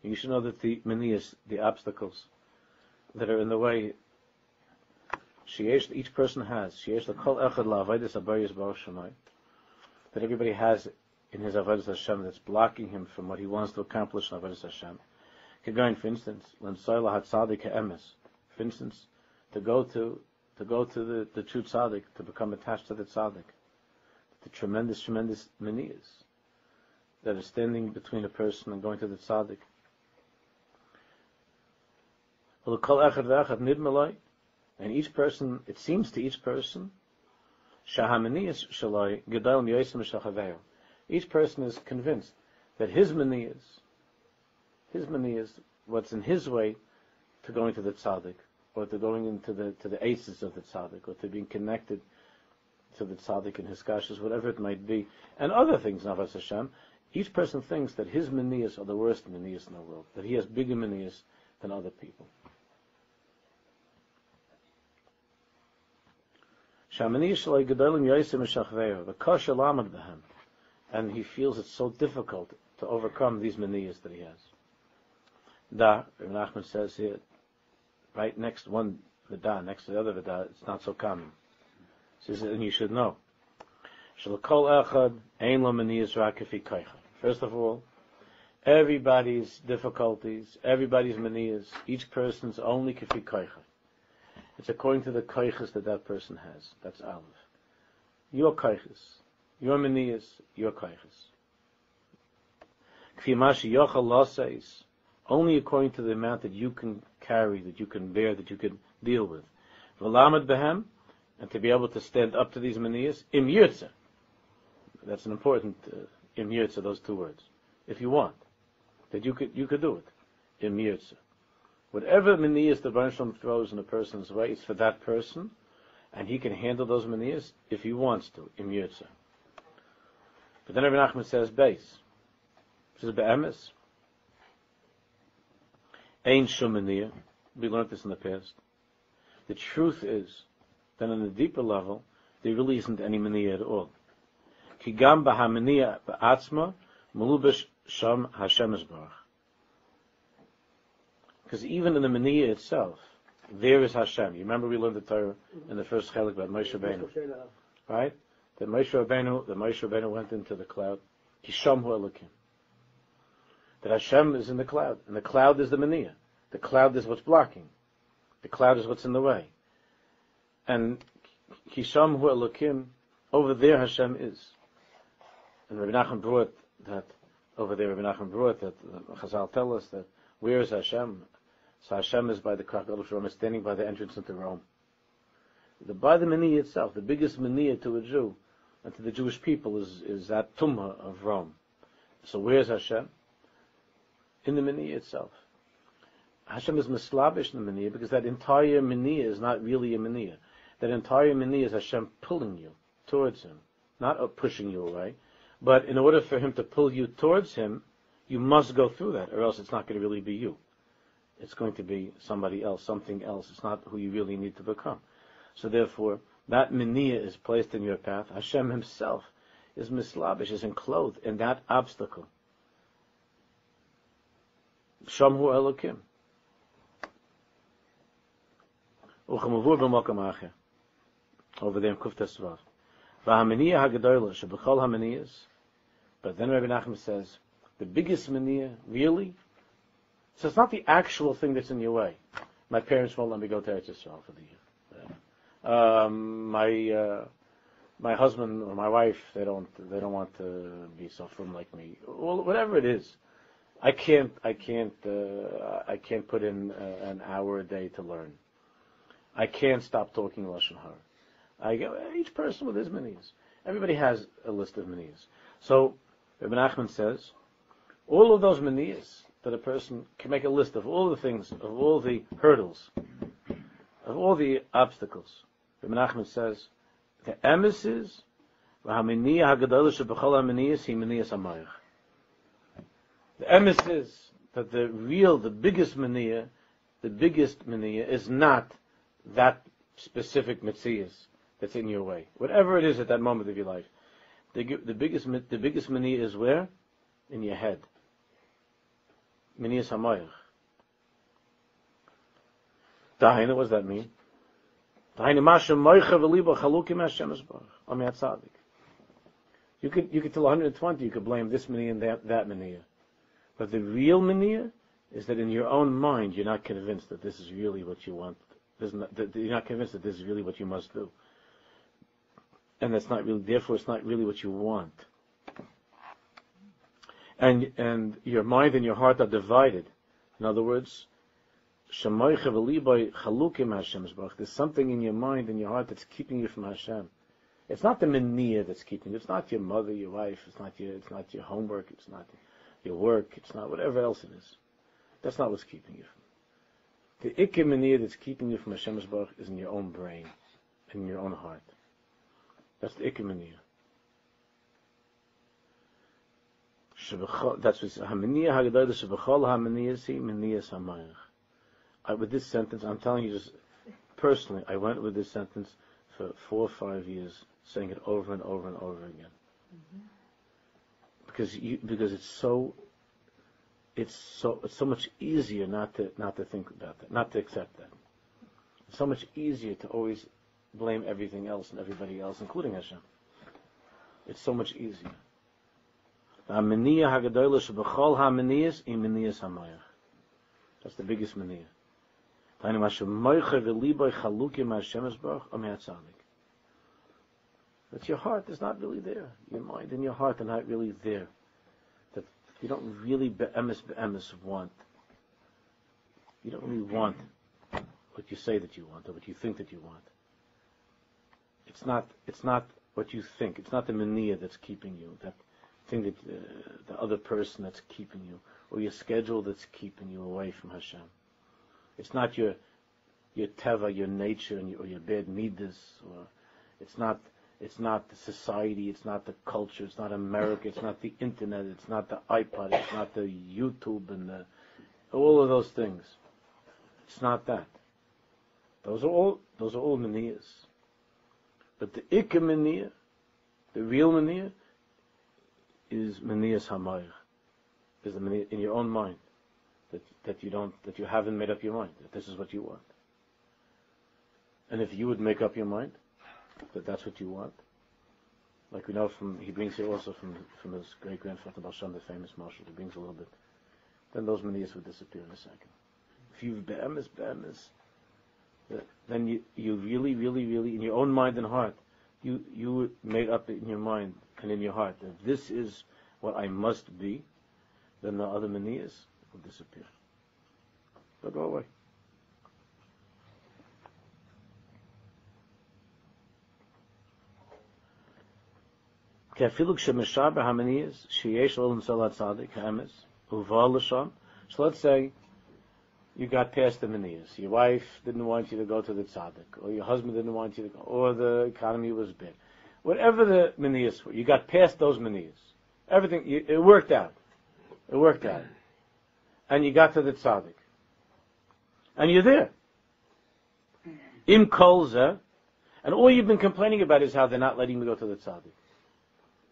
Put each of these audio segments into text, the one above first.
You should know that the manias, the obstacles that are in the way, each person has, that everybody has in his avodas Hashem that's blocking him from what he wants to accomplish in avodas Hashem. For instance, for instance, to go to the true tzaddik, to become attached to the tzaddik, the tremendous manias that are standing between a person and going to the tzaddik. And each person, it seems to each person, each person is convinced that his manias, what's in his way to going to the tzaddik, or to going into the aces of the tzaddik, or to being connected to the tzaddik and his kashas, whatever it might be, and other things, Navas Hashem, each person thinks that his manias are the worst manias in the world, that he has bigger manias than other people. And he feels it's so difficult to overcome these manias that he has. Rabbi Nachman says here, right next one Vida, next to the other Vida, it's not so common. He says, and you should know. First of all, everybody's difficulties, everybody's manias, each person's only kafi koicha. It's according to the koiches that person has. That's Aleph. Your koiches, your manias, your koiches. Kfimashi yochal loseis, only according to the amount that you can carry, that you can bear, that you can deal with. V'lamed behem, and to be able to stand up to these manias, im yirtzeh. That's an important im yirtzeh, those two words. If you want, that you could do it. Im yirtzeh. Whatever manias the Baruch Shalom throws in a person's way, it's for that person, and he can handle those manias if he wants to, im yirtzeh. But then Rabbi Nachman says, base. This is be'emes. Ein shum maniya. We learned this in the past. The truth is that on a deeper level, there really isn't any maniya at all. Ki gam b'ha maniya ba'atzma, melubesh sham Hashem Yisbarach. Because even in the maniya itself, there is Hashem. You remember we learned the Torah in the first chelik about Moshe Rabbeinu, right? That Moshe Rabbeinu went into the cloud. Kishamhu Elokim. That Hashem is in the cloud, and the cloud is the maniya. The cloud is what's blocking. The cloud is what's in the way. And Kishamhu Elokim, over there Hashem is. And Rabbi Nachman brought that over there. Rabbi Nachman brought that Chazal tell us that where is Hashem? So Hashem is by the Krak of Rome, is standing by the entrance into Rome. By the maniya itself, the biggest maniya to a Jew and to the Jewish people is that tumah of Rome. So where is Hashem? In the maniya itself. Hashem is mislabish in the maniya because that entire maniya is not really a maniya. That entire maniya is Hashem pulling you towards Him, not pushing you away. But in order for Him to pull you towards Him, you must go through that, or else it's not going to really be you. It's going to be somebody else, something else. It's not who you really need to become. So therefore, that maniya is placed in your path. Hashem Himself is mislabish, is enclosed in that obstacle. Shamhu Elokim. Uchamavur b'makam acher. Over there in Kuftas Vav. V'hamaniya hagadola shebechol hamaniyas. But then Rabbi Nachman says, the biggest maniya, really? So it's not the actual thing that's in your way. My parents won't let me go to Eretz Yisrael for the year. My husband or my wife, they don't want to be so firm like me. Well, whatever it is, I can't put in an hour a day to learn. I can't stop talking Lashon Hara. Each person with his maniyas. Everybody has a list of maniyas. So Rabbi Nachman says, all of those maniyas that a person can make a list of, all the things, of all the hurdles, of all the obstacles. Rabbi Nachman says, the emes is v'hamaniya hagadola shebechol hamaniyas hi maniyas hamayach. The emes is that the biggest maniya is not that specific mitzias that's in your way. Whatever it is at that moment of your life. The biggest maniya is where? In your head. Miniyas hamayach. Dahaina, what does that mean? Dahaina masha moicha v'liba chalukim Hashem esbarach. Ami atzadik. You could till 120, you could blame this miniyah and that miniyah. But the real miniyah is that in your own mind, you're not convinced that this is really what you want. That you're not convinced that this is really what you must do. And that's not really, therefore it's not really what you want. And your mind and your heart are divided. In other words, there's something in your mind and your heart that's keeping you from Hashem. It's not the miniyah that's keeping you. It's not your mother, your wife. It's not your homework. It's not your work. It's not whatever else it is. That's not what's keeping you from. The ikkim miniyah that's keeping you from Hashem Baruch is in your own brain, in your own heart. That's the ikkim miniyah. That's what haminiyah hagdayla shebechol haminiyasi miniyas hamayach. With this sentence, I'm telling you just personally, I went with this sentence for 4 or 5 years, saying it over and over and over again. Mm-hmm. Because it's so much easier not to think about that, not to accept that. It's so much easier to always blame everything else and everybody else, including Hashem. It's so much easier. That's the biggest miniyah. That your heart is not really there. Your mind and your heart are not really there. That you don't really be'emes want. You don't really want what you say that you want or what you think that you want. It's not what you think. It's not the miniyah that's keeping you. That thing that the other person that's keeping you, or your schedule that's keeping you away from Hashem. It's not your teva, your nature, or your bad midas, or it's not the society, it's not the culture, it's not America, it's not the internet, it's not the iPod, it's not the YouTube and all of those things. It's not that. Those are all miniyas. But the ikka miniyah, the real miniyah, is miniyas hamayach. Is the miniyah in your own mind that you haven't made up your mind that this is what you want. And if you would make up your mind that that's what you want, like we know he brings here also from his great grandfather Baal Shem, the famous marshal, he brings a little bit, then those miniyas would disappear in a second. If you've be'emes, then you really, really, really, in your own mind and heart, you made up in your mind and in your heart that this is what I must be, then the other miniyas will disappear. They'll go away. So let's say you got past the miniyas. Your wife didn't want you to go to the tzaddik, or your husband didn't want you to go, or the economy was bad. Whatever the miniyas were, you got past those miniyas. Everything, it worked out. It worked out. And you got to the tzaddik. And you're there. Im kolza, and all you've been complaining about is how they're not letting me go to the tzaddik.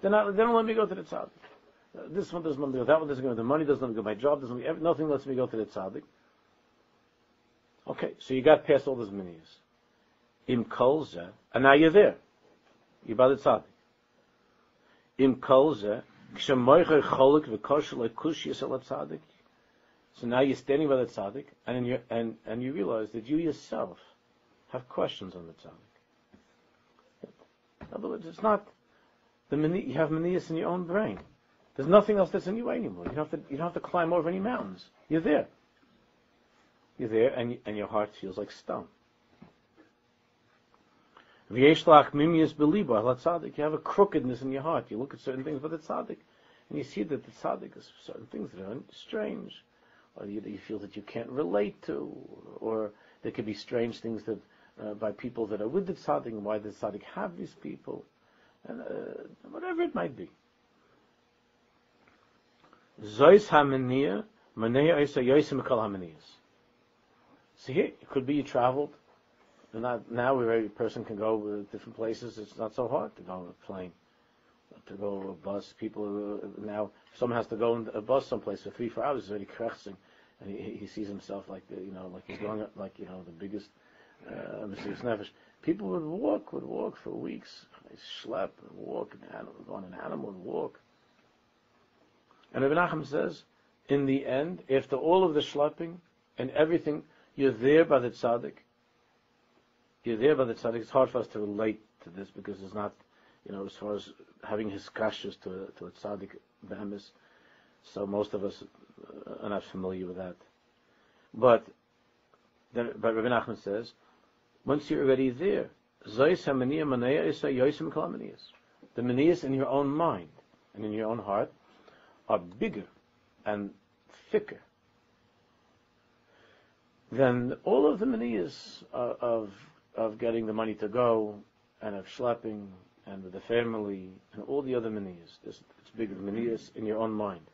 They don't let me go to the tzaddik. This one doesn't let me go, that one doesn't go, the money doesn't let me go, my job doesn't let me, nothing lets me go to the tzaddik. Okay, so you got past all those miniyas. Im kolza, and now you're there. You're by the tzaddik. Im kolza, kshamoicher cholik v'kosher lekushiyas al tzaddik. So now you're standing by the tzaddik, and you realize that you yourself have questions on the tzaddik. In other words, it's not the miniyas. You have miniyas in your own brain. There's nothing else that's in your way anymore. You don't have to climb over any mountains. You're there. You're there, and your heart feels like stone. You have a crookedness in your heart. You look at certain things with the tzaddik, and you see that the tzaddik is certain things that are strange, or you feel that you can't relate to, or there could be strange things that by people that are with the tzaddik, and why the tzaddik have these people, and whatever it might be. Zois hamaniyah, manei isa yosim kol hamaniyas. So here, it could be you traveled, and now where every person can go to different places, it's not so hard to go on a plane. to go a bus. People now, if someone has to go in a bus someplace for 3-4 hours, he's already krechsing, and he sees himself like like he's going up, like the biggest Mesiras Nefesh. People would walk for weeks. They schlep and walk, go on an animal and walk. And Rabbi Nachman says, in the end, after all of the schlepping and everything, you're there by the tzaddik. You're there by the tzaddik. It's hard for us to relate to this because it's not, as far as having his kashas to a tzaddik behemis. So most of us are not familiar with that. But Rabbi Nachman says, once you're already there, the maniyas in your own mind and in your own heart are bigger and thicker than all of the maniyas of getting the money to go and of schlepping and with the family and all the other maniyas. It's bigger maniyas in your own mind.